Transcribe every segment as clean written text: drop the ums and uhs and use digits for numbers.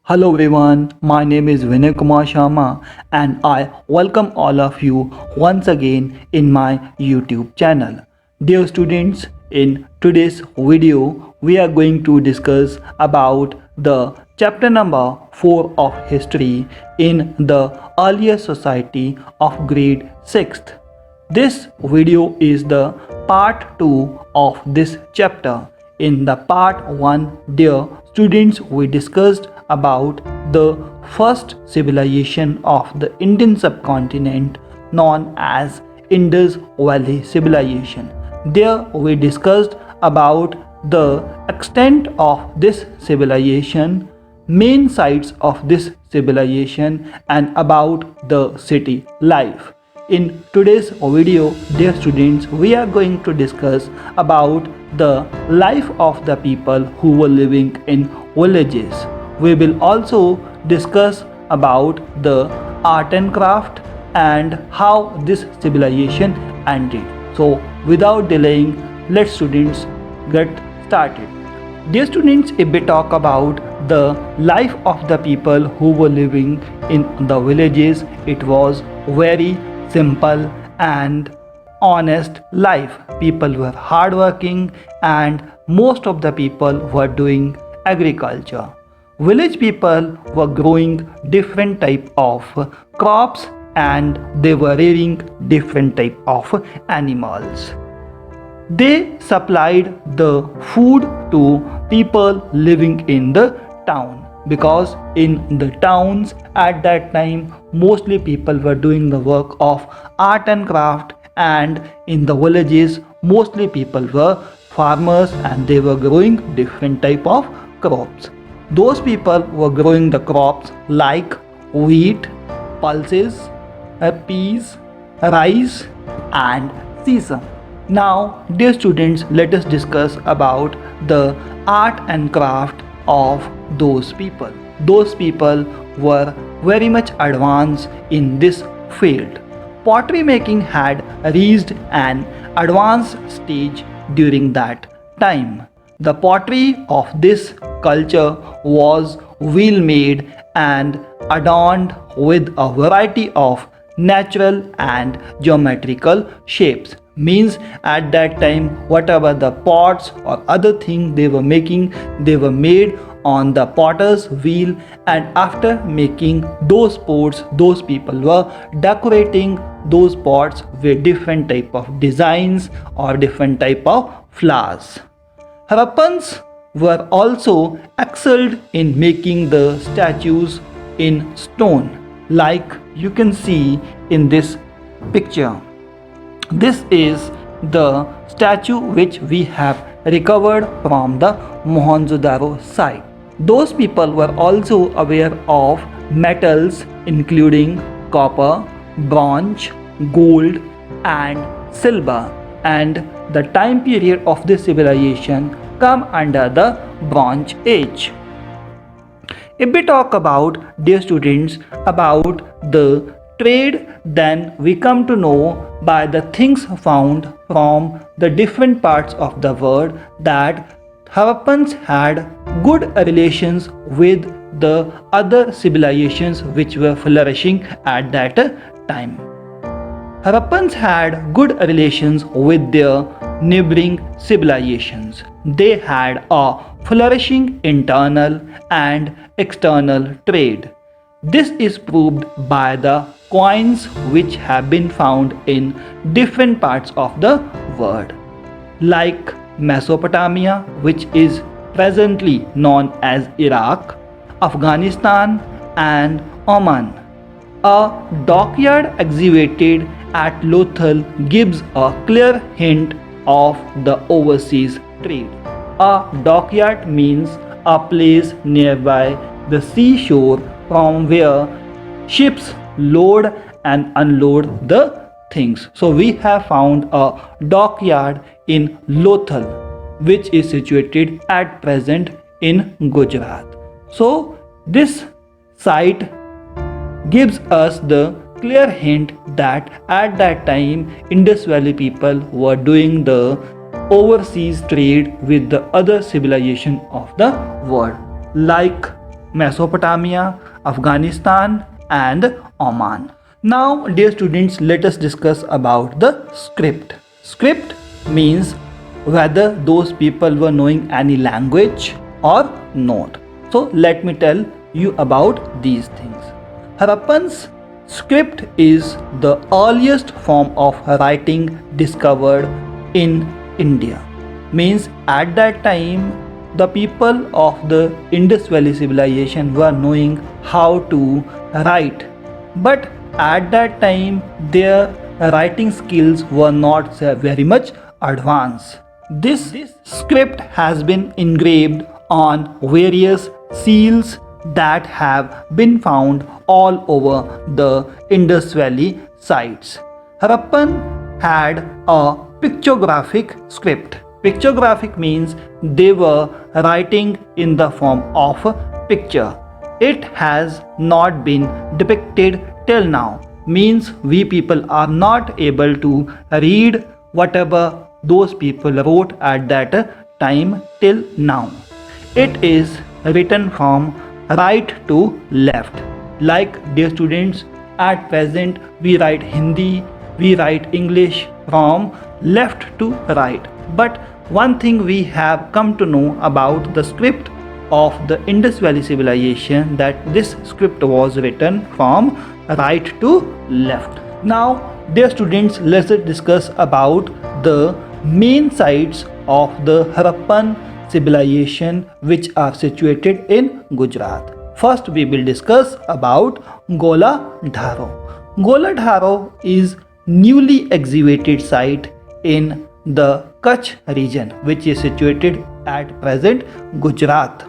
Hello everyone, my name is Vinay Kumar Sharma and I welcome all of you once again in my YouTube channel. Dear students, in today's video we are going to discuss about the chapter number 4 of history in the earlier society of grade 6th. This video is the part 2 of this chapter. In the part 1, dear students, we discussed about the first civilization of the Indian subcontinent known as Indus Valley Civilization. There we discussed about the extent of this civilization, main sites of this civilization and about the city life. In today's video, dear students, we are going to discuss about the life of the people who were living in villages. We will also discuss about the art and craft and how this civilization ended. So without delaying, let's students get started. Dear students, if we talk about the life of the people who were living in the villages, it was very simple and honest life. People were hardworking and most of the people were doing agriculture. Village people were growing different type of crops and they were rearing different type of animals. They supplied the food to people living in the town because in the towns at that time mostly people were doing the work of art and craft, and in the villages mostly people were farmers and they were growing different type of crops. Those people were growing the crops like wheat, pulses, peas, rice and sesame. Now dear students, let us discuss about the art and craft of those people. Those people were very much advanced in this field. Pottery making had reached an advanced stage during that time. The pottery of this culture was well made and adorned with a variety of natural and geometrical shapes. Means at that time whatever the pots or other thing they were making, they were made on the potter's wheel, and after making those pots those people were decorating those pots with different type of designs or different type of flowers. Harappans were also excelled in making the statues in stone, like you can see in this picture. This is the statue which we have recovered from the Mohenjo-daro site. Those people were also aware of metals including copper, bronze, gold and silver, and the time period of this civilization come under the Bronze Age. If we talk about, dear students, about the trade, then we come to know by the things found from the different parts of the world that Harappans had good relations with the other civilizations which were flourishing at that time. Harappans had good relations with their neighboring civilizations. They had a flourishing internal and external trade. This is proved by the coins which have been found in different parts of the world, like Mesopotamia, which is presently known as Iraq, Afghanistan and Oman. A dockyard excavated at Lothal gives a clear hint of the overseas trade. A dockyard means a place nearby the seashore from where ships load and unload the things. So we have found a dockyard in Lothal, which is situated at present in Gujarat. So this site gives us the clear hint that at that time Indus Valley people were doing the overseas trade with the other civilization of the world, like Mesopotamia, Afghanistan, and Oman. Now, dear students, let us discuss about the script. Script means whether those people were knowing any language or not. So, let me tell you about these things. Harappan's script is the earliest form of writing discovered in India. Means at that time, the people of the Indus Valley civilization were knowing how to write, but at that time their writing skills were not very much advanced. This script has been engraved on various seals that have been found all over the Indus Valley sites. Harappan had a pictographic script. Pictographic means they were writing in the form of a picture. It has not been depicted till now. Means we people are not able to read whatever those people wrote at that time till now. It is written from right to left. Like dear students, at present we write Hindi, we write English from left to right. But one thing we have come to know about the script of the Indus Valley civilization, that this script was written from right to left. Now, dear students, let's discuss about the main sites of the Harappan civilization which are situated in Gujarat. First, we will discuss about Gola Dharo. Gola Dharo is newly excavated site in the Kutch region, which is situated at present Gujarat.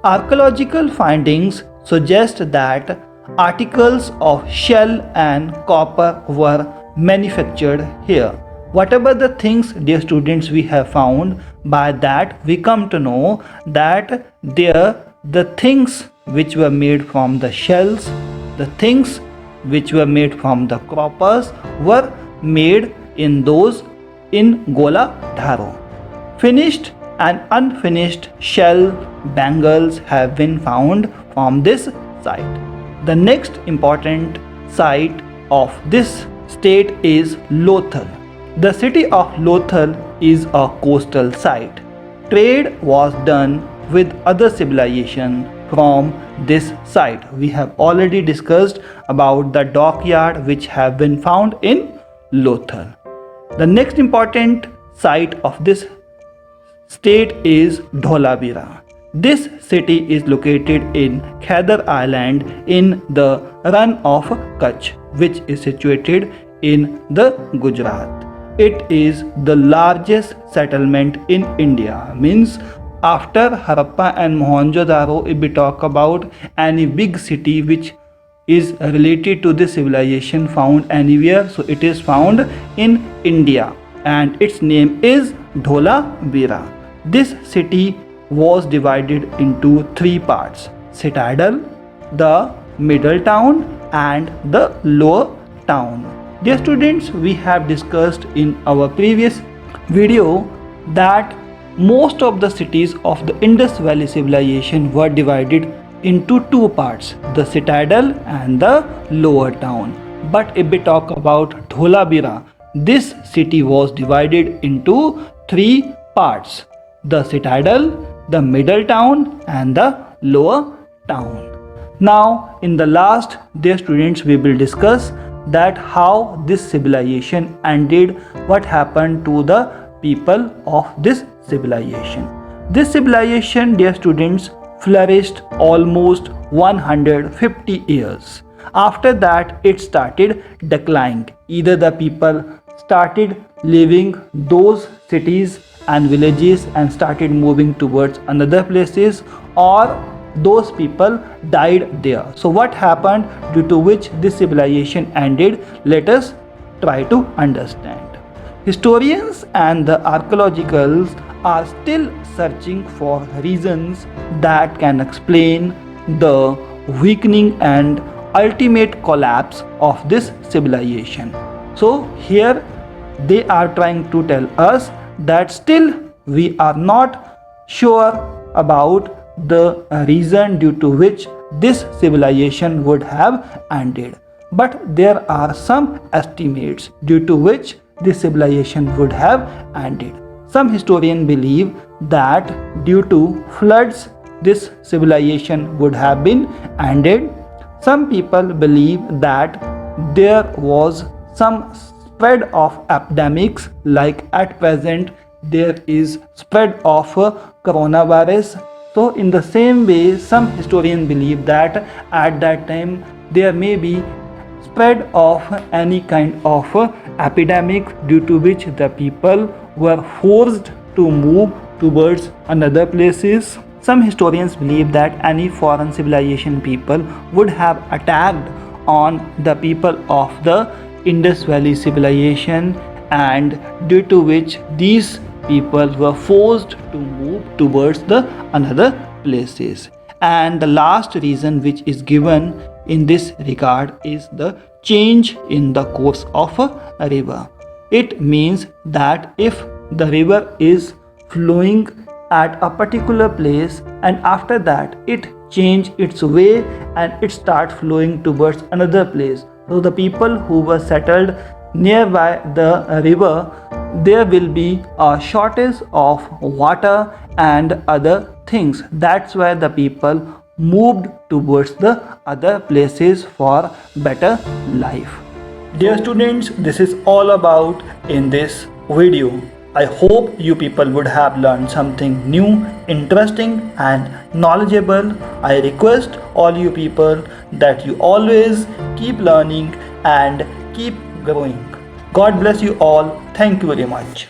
Archaeological findings suggest that articles of shell and copper were manufactured here. Whatever the things, dear students, we have found, by that we come to know that the things which were made from the shells, the things which were made from the coppers were made in Gola Dharo. Finished and unfinished shell bangles have been found from this site. The next important site of this state is Lothal. The city of Lothal is a coastal site. Trade was done with other civilization from this site. We have already discussed about the dockyard which have been found in Lothal. The next important site of this state is Dholavira. This city is located in Khyber Island in the Rann of Kutch, which is situated in the Gujarat. It is the largest settlement in India. Means after Harappa and Mohenjo-daro, if we talk about any big city which is related to this civilization found anywhere, so it is found in India and its name is Dholavira. This city was divided into three parts: Citadel, the middle town and the lower town. Dear students, we have discussed in our previous video that most of the cities of the Indus Valley civilization were divided into two parts, the citadel and the lower town. But if we talk about Dholavira, this city was divided into three parts: the citadel, the middle town and the lower town. Now in the last, dear students, we will discuss that how this civilization ended, what happened to the people of this civilization. This civilization, dear students, flourished almost 150 years. After that, it started declining. Either the people started leaving those cities and villages and started moving towards another places, or those people died there. So what happened due to which this civilization ended? Let us try to understand. Historians and the archaeologists are still searching for reasons that can explain the weakening and ultimate collapse of this civilization. So here they are trying to tell us that still we are not sure about the reason due to which this civilization would have ended. But there are some estimates due to which this civilization would have ended. Some historians believe that due to floods, this civilization would have been ended. Some people believe that there was some spread of epidemics, like at present there is spread of coronavirus. So in the same way, some historians believe that at that time there may be spread of any kind of epidemic due to which the people were forced to move towards another places. Some historians believe that any foreign civilization people would have attacked on the people of the Indus Valley civilization, and due to which these people were forced to move towards the another places. And the last reason which is given in this regard is the change in the course of a river. It means that if the river is flowing at a particular place and after that it change its way and it start flowing towards another place, so the people who were settled nearby the river, there will be a shortage of water and other things. That's why the people moved towards the other places for better life. Dear students, this is all about in this video. I hope you people would have learned something new, interesting and knowledgeable. I request all you people that you always keep learning and keep growing. God bless you all. Thank you very much.